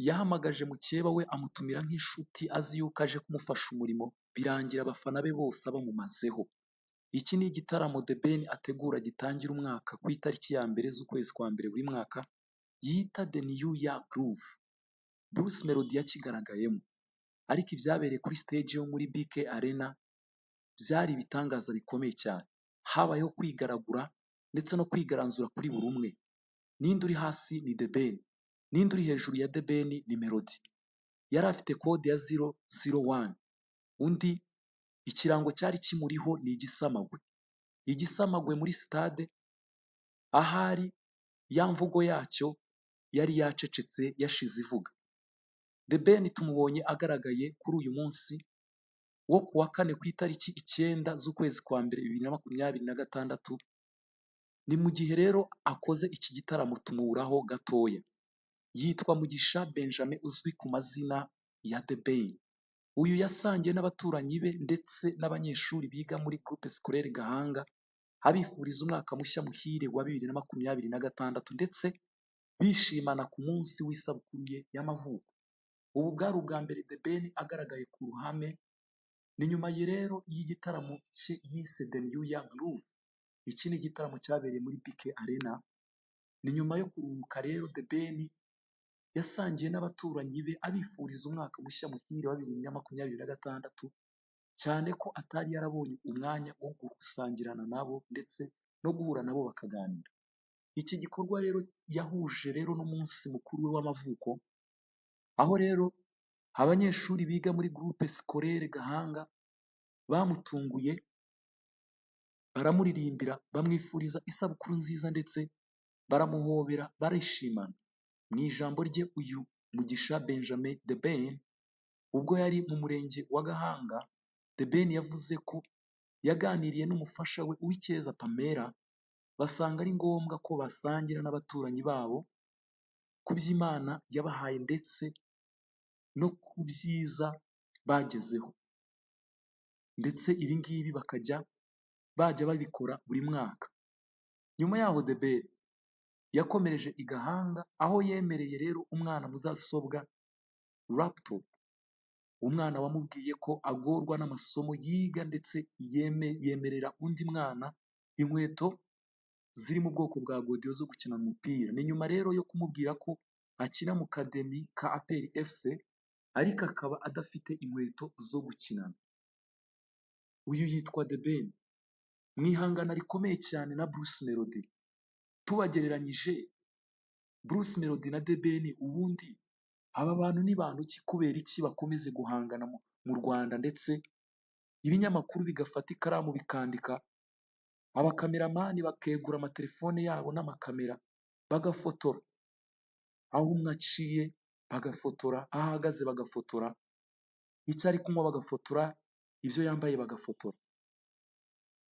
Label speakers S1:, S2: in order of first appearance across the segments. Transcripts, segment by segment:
S1: yahamagaje mukeba we amutumira nk'inshuti azi yuko aje kumufasha umurimo, birangira abafana be bose bamumazeho. Iki ni igitaramo The Ben ategura gitangira umwaka ku itariki ya mbere z'ukwezi kwa mbere buri mwaka, yita The New Year Groove. Bruce Melody yakigaragayemo, ariko ibyabereye kuri stage yo muri BK Arena byari ibitangaza bikomeye cyane. Habayeho kwigaragura ndetse no kwigaranzura kuri buri umwe. Ninde uri hasi ni The Ben, ninde uri hejuru ya The Ben ni Melody. Yari afite kode ya 001, undi ikirango cyari kimuriho ni igisamagwe. Igisamagwe muri stade, ahari ya mvugo yacyo yari yacecetse yashize ivuga. The Ben tumubonye agaragaye kuri uyu munsi wo ku wa kane ku itariki 9 z'ukwezi kwa mbere 2026. Ni mu gihe rero akoze iki gitaramo tumuburaho gatoya. Yitwa Mugisha Benjamin uzwi ku mazina ya The Ben. Uyu yasangiye n'abaturanyi be ndetse n'abanyeshuri biga muri Groupe Scolaire Gahanga, abifuriza umwaka mushya muhire wa 2026 ndetse bishimana ku munsi w'isabukuru ye y'amavuko. Ubu bwari ubwa mbere The Ben agaragaye ku ruhame. Ni nyuma ye rero y'igitaramo cye yise The New Year Groove. Iki ni igitaramo cyabereye muri BK Arena. Ni nyuma yo kuruhuka rero The Ben yasangiye n'abaturanyi be abifuriza umwaka mushya muhire wa 2026, cyane ko atari yarabonye umwanya wo gusangirana nabo ndetse no guhura nabo bakaganira. Iki gikorwa rero yahuje rero n'umunsi mukuru we w'amavuko, aho rero abanyeshuri biga muri Groupe Scolaire Gahanga bamutunguye, baramuririmbira, bamwifuriza isabukuru nziza ndetse baramuhobera, barishimana. Mu ijambo rye uyu Mugisha Benjamin The Ben, ubwo yari mu murenge wa Gahanga, The Ben yavuze ko yaganiriye n'umufasha we Uwicyeza Pamela, basanga ari ngombwa ko basangira n'abaturanyi babo ku by'Imana yabahaye ndetse no ku byiza bagezeho, ndetse ibi ngibi bajya babikora buri mwaka. Nyuma yaho The Ben yakomereje i Gahanga, aho yemereye rero umwana muzasobwa laptop. Umwana wamubwiye ko agorwa n'amasomo yiga ndetse yemerera undi mwana inkweto ziri mu bwoko bwa godiyo zo gukina umupira. Ni nyuma rero yo kumubwira ko akina mu kademi ka APR FC, ariko akaba adafite inkweto zo gukinana. Uyu yitwa The Ben, mu ihangana rikomeye cyane na Bruce Melody. Tubagereranyije Bruce Melody na The Ben, ubundi aba bantu ni bantu ki, kubera iki bakomeze guhangana mu Rwanda ndetse ibinyamakuru bigafata ikaramu bikandika, abakameramani bakegura amatelefone yabo n'amakamera bagafotora, aho umwe aciye bagafotora, aho ahagaze bagafotora, icyo ari kunywa bagafotora, ibyo yambaye bagafotora.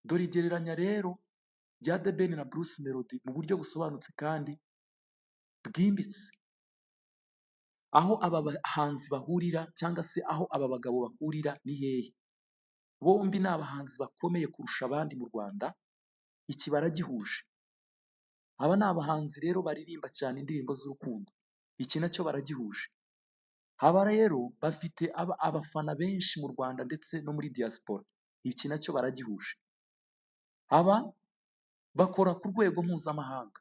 S1: Dore igereranya rero rya The Ben na Bruce Melody mu buryo busobanutse kandi bwimbitse. Aho aba bahanzi bahurira cyangwa se aho aba bagabo bahurira ni hehe? Bombi ni abahanzi bakomeye kurusha abandi mu Rwanda, iki baragihuje. Aba ni abahanzi rero baririmba cyane indirimbo z'urukundo, iki nacyo baragihuje. Aba rero bafite abafana benshi mu Rwanda ndetse no muri diaspora, iki nacyo baragihuje. Aba bakora ku rwego mpuzamahanga,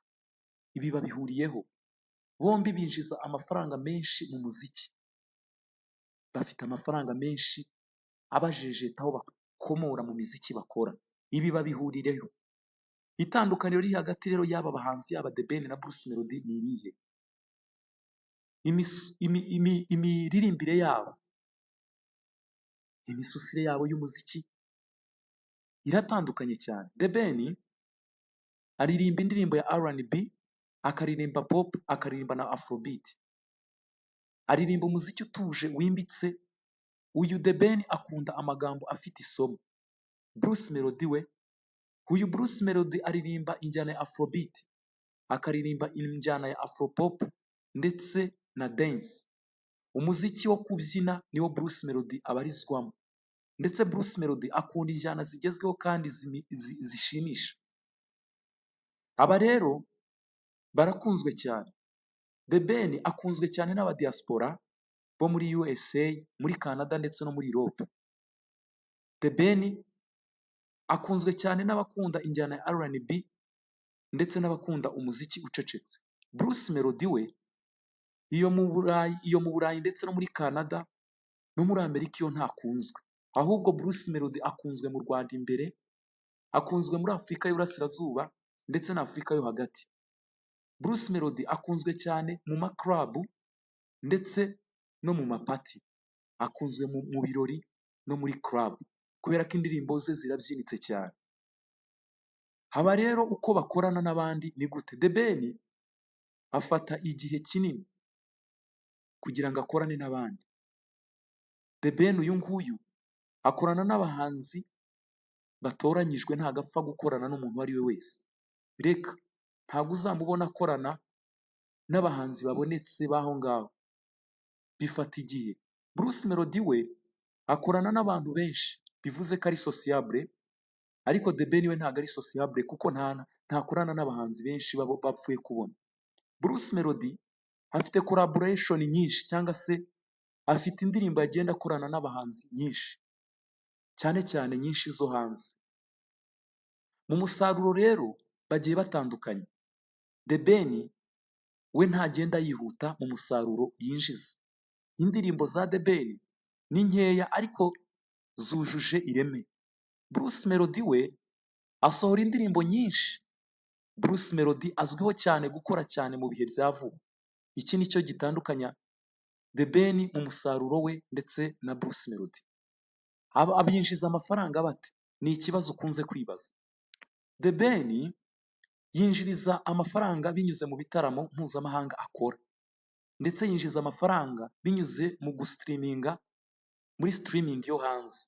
S1: ibi babihuriyeho. Bombi binjiza amafaranga menshi mu muziki, bafite amafaranga menshi abajejeta aho bakomora mu miziki bakora, ibi babihurireho. Itandukaniro riri hagati rero y'aba bahanzi, yaba The Ben na Bruce Melody, ni irihe? Imiririmbire yabo, imisusire yabo y'umuziki iratandukanye cyane. The Ben aririmba indirimbo ya R&B, akaririmba pop, akaririmba na afrobeat. Aririmba umuziki utuje wimbitse. Uyu The Ben akunda amagambo afite isomo. Bruce Melody we, uyu Bruce Melody aririmba injyana ya afrobeat, akaririmba injyana ya afropop ndetse na dance. Umuziki wo kubyina niwo Bruce Melody abarizwamo, ndetse Bruce Melody akunda injyana zigezweho kandi zishimisha. Aba rero barakunzwe cyane. The Ben akunzwe cyane n'abadiaspora bo muri USA, muri Canada ndetse no muri Europe. The Ben akunzwe cyane n'abakunda injyana ya R&B ndetse n'abakunda umuziki ucecetse. Bruce Melody we iyo mu Burayi ndetse no muri Canada no muri Amerika iyo ntakunzwe. Ahubwo Bruce Melody akunzwe mu Rwanda imbere, akunzwe muri Afurika y'Uburasirazuba ndetse na Afurika yo hagati. Bruce Melody akunzwe cyane mu maklabu ndetse no mu mapati. Akunzwe mu birori no muri club kubera ko indirimbo ze zirabyinitse cyane. Haba rero uko bakorana n'abandi ni gute? The Ben afata igihe kinini kugira ngo akorane n'abandi. The Ben uyu nguyu akorana n'abahanzi batoranyijwe, ntabwo apfa gukorana n'umuntu uwo ari we wese. Reka ntabwo uzamubona akorana n'abahanzi babonetse b'aho ngaho, bifata igihe. Bruce Melody we akorana n'abantu benshi, bivuze ko ari sociable, ariko The Ben we ntabwo ari sociable kuko ntakorana n'abahanzi benshi bapfuye kubona. Bruce Melody afite collaboration nyinshi cyangwa se afite indirimbo agenda akorana n'abahanzi nyinshi, cyane cyane nyinshi zo hanze. Mu musaruro rero bagiye batandukanye. The Ben we ntagenda yihuta mu musaruro yinjiza. Indirimbo za The Ben ni nkeya ariko zujuje ireme. Bruce Melody we asohora indirimbo nyinshi. Bruce Melody azwiho cyane gukora cyane mu bihe bya vuba. Iki ni cyo gitandukanya The Ben mu musaruro we ndetse na Bruce Melody. Abinjiza amafaranga bate? Ni ikibazo ukunze kwibaza. The Ben yinjiriza amafaranga binyuze mu bitaramo mpuzamahanga akora, ndetse yinjiza amafaranga binyuze mu gustreaminga muri streaming yo hanze.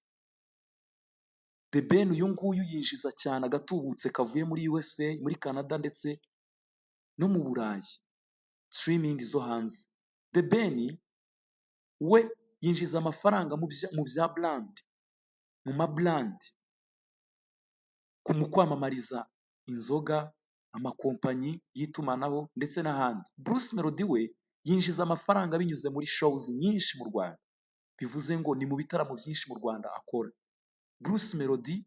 S1: The Ben uyu nguyu yinjiza cyane agatubutse kavuye muri USA, muri Canada ndetse no mu Burayi, streaming zo hanze. The Ben we yinjiza amafaranga mu bya brand, mu mabrand, mu kwamamariza inzoga, amakompanyi y'itumanaho ndetse n'ahandi. Bruce Melody we yinjiza amafaranga binyuze muri shows nyinshi mu Rwanda, bivuze ngo ni mu bitaramo byinshi mu Rwanda akora. Bruce Melody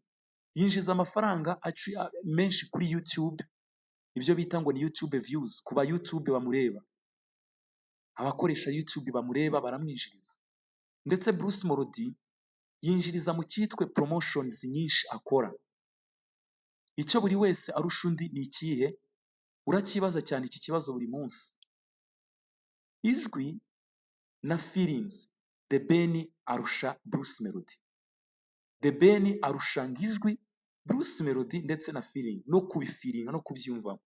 S1: yinjiza amafaranga menshi kuri YouTube, ibyo bita ngo ni YouTube views, kuba YouTube bamureba, abakoresha YouTube bamureba baramwinjiriza. Ndetse Bruce Melody yinjiriza mu cyitwe promotions nyinshi akora. Icyo buri wese arusha undi ni ikihe? Urakibaza cyane iki kibazo buri munsi. Ijwi na feelings The Ben arusha Bruce Melody. The Ben arusha ijwi Bruce Melody ndetse na feeling, no kubifiringa no kubyumva.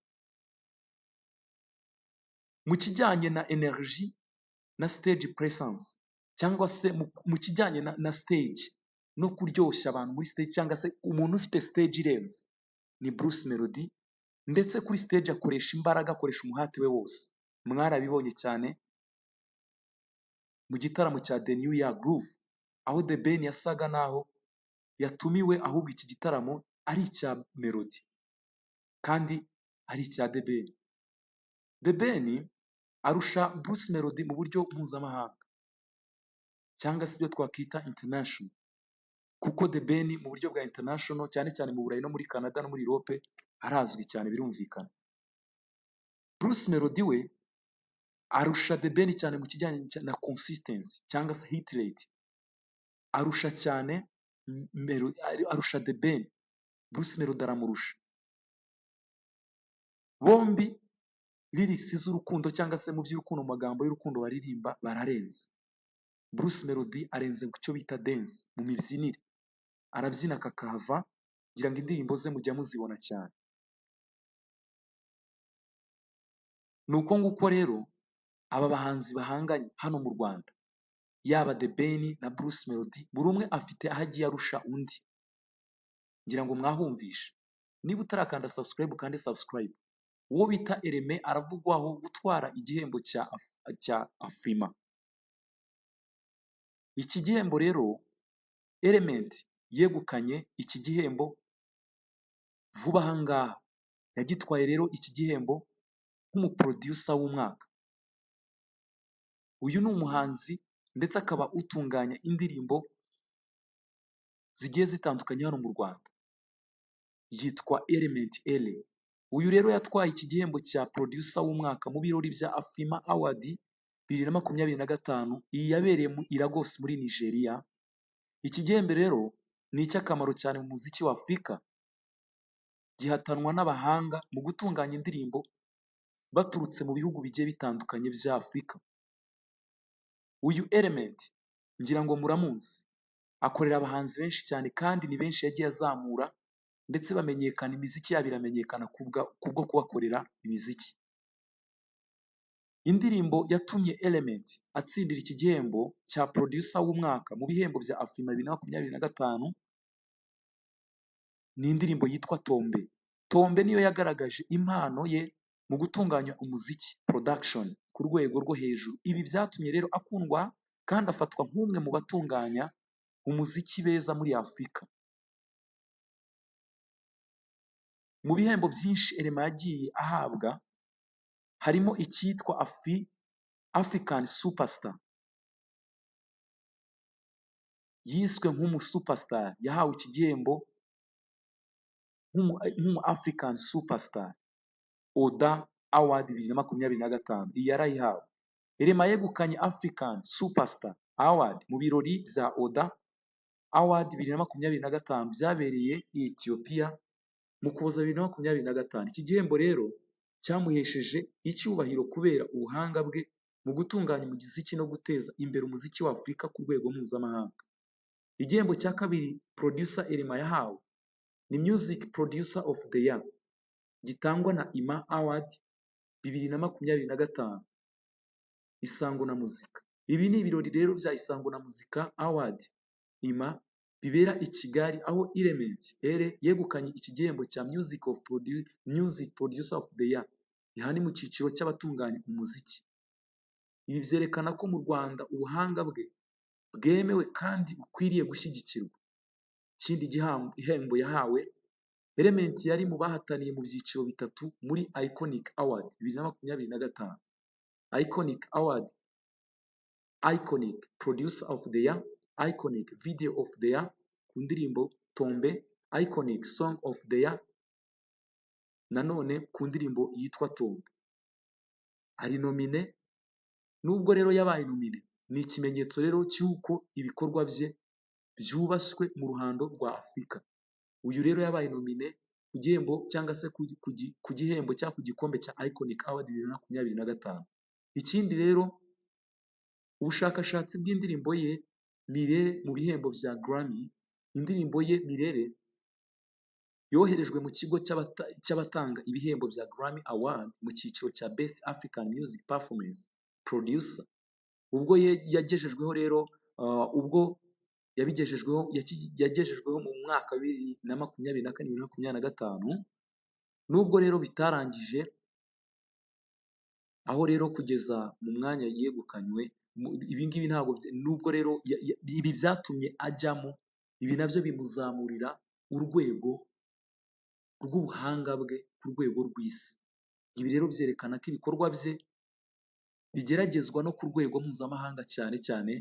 S1: Mu kijyanye na energy na stage presence, cyangwa se mu kijyanye na stage no kuryoshya abantu muri stage, cyangwa se umuntu ufite stage irenze, ni Bruce Melody. Ndetse kuri stage akoresha imbaraga, akoresha umuhate we wose. Mwarabibonye cyane mu gitaramo cya The New Year Groove, aho The Ben yasaga naho yatumiwe, ahubwo iki gitaramo ari icya Melody kandi ari icya The Ben. The Ben arusha Bruce Melody mu buryo mpuzamahanga, cyangwa se ibyo twakwita international, kuko The Ben mu buryo bwa international, cyane cyane mu Burayi no muri Canada no muri Europe, arazwi cyane, birumvikana. Bruce Melody we arusha The Ben cyane mu kijyanye na consistency cyangwa se hit rate, arusha cyane arusha The Ben. Bruce Melody aramurusha. Bombi lyrics z'urukundo cyangwa se mu by'urukundo, mu magambo y'urukundo baririmba bararenze. Bruce Melody arenze ku cyo bita dance, mu mibyinire arabyina kakahava, kugira ngo indirimbo ze mujya muzibona cyane. Nuko nguko rero aba bahanzi bahanganye hano mu Rwanda, yaba The Ben na Bruce Melody, buri umwe afite aho agiye arusha undi. Ngira ngo mwahumvishe. Niba utarakanda subscribe kandi subscribe. Uwo bita Eleme aravugwaho gutwara igihembo cya Afrima. Iki gihembo rero Element yegukanye iki gihembo vuba aha ngaha. Yagitwaye rero iki gihembo nk'umuproducer w'umwaka. Uyu ni umuhanzi ndetse akaba utunganya indirimbo zigiye zitandukanye hano mu Rwanda. Yitwa Element Ellie. Uyu rero yatwaye iki gihembo cya Producer w'umwaka mu birori bya Afrima Award 2025. Iyi yabereye i Lagos muri Nigeria. Iki gihembo rero ni icy'akamaro cyane mu muziki wa Afurika. Gihatanwa n'abahanga mu gutunganya indirimbo baturutse mu bihugu bigiye bitandukanye bya Afurika. Uyu Element ngira ngo muramuzi. Akorera abahanzi benshi cyane kandi ni benshi yagiye azamura ndetse bamenyekana, imiziki yabo iramenyekana kubwo kubakorera imiziki. Indirimbo yatumye Element atsindira iki gihembo cya Producer w'umwaka mu bihembo bya Afrima 2025 ni indirimbo yitwa Tombe. Tombe niyo yagaragaje impano ye mu gutunganya umuziki production ku rwego rwo hejuru. Ibi byatumye rero akundwa kandi afatwa nk'umwe mu batunganya umuziki beza muri Afurika. Mu bihembo byinshi Elema yagiye ahabwa harimo icyitwa African Superstar. Yiswe nk'umu superstar, yahawe iki gihembo nk'umu African Superstar Oda Award 2025. Iyi yarayihawe. Elema yegukanye African Superstar Award mu birori bya Oda Award 2025 byabereye i Ethiopia mu Kuboza 2025. Iki gihembo rero cyamuhesheje icyubahiro kubera ubuhanga bwe mu gutunganya umuziki no guteza imbere umuziki wa Afurika ku rwego mpuzamahanga. Igihembo cya kabiri Producer Elema yahawe ni Music Producer of the Year, gitangwa na IMA Award 2025. Isango na Muzika. Ibi ni ibirori rero bya Isango na Muzika Award IMA bibera i Kigali, aho Element yegukanye iki gihembo cya Music Producer of the Year. Aha ni mu cyiciro cy'abatunganya umuziki. Ibi byerekana ko mu Rwanda ubuhanga bwe bwemewe kandi bukwiriye gushyigikirwa. Ikindi gihembo yahawe, Element yari mu bahataniye mu byiciro bitatu muri Iconic Award 2025. Iconic Award, Iconic Producer of the Year, Iconic Video of the Year ku ndirimbo Tombe, Iconic Song of the Year nanone ku ndirimbo yitwa Tombe. Ari nomine. Nubwo rero yabaye nomine, ni ikimenyetso rero cy'uko ibikorwa bye byubashywe mu ruhando rwa Afurika. Uyu rero yabaye nomine ku gihembo cyangwa se ku gihembo cyangwa ku gikombe cya Iconic Award 2025. Ikindi rero, ubushakashatsi bw'indirimbo ye Mirere mu bihembo bya Grammy. Indirimbo ye Mirere yoherejwe mu kigo cy'abatanga ibihembo bya Grammy Award mu cyiciro cya Best African Music Performance Producer. Ubwo yagejejweho rero yagejejweho mu mwaka 2024-2025. Nubwo rero bitarangije aho rero kugeza mu mwanya yegukanywe, ibi ngibi ntabwo nubwo rero ibi byatumye ajyamo, ibi nabyo bimuzamurira urwego rw'ubuhanga bwe ku rwego rw'isi. Ibi rero byerekana ko ibikorwa bye bigeragezwa no ku rwego mpuzamahanga, cyane cyane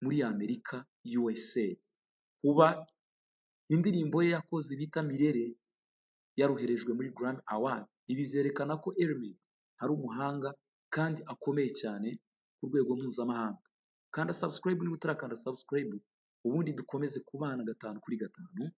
S1: muri Amerika, USA. Kuba indirimbo ye yakoze bita Mirere yaroherejwe muri Grammy Award, ibi byerekana ko Element ari umuhanga kandi akomeye cyane ku rwego mpuzamahanga. Kanda subscribe niba utarakanda subscribe, ubundi dukomeze kubana 5 kuri 5.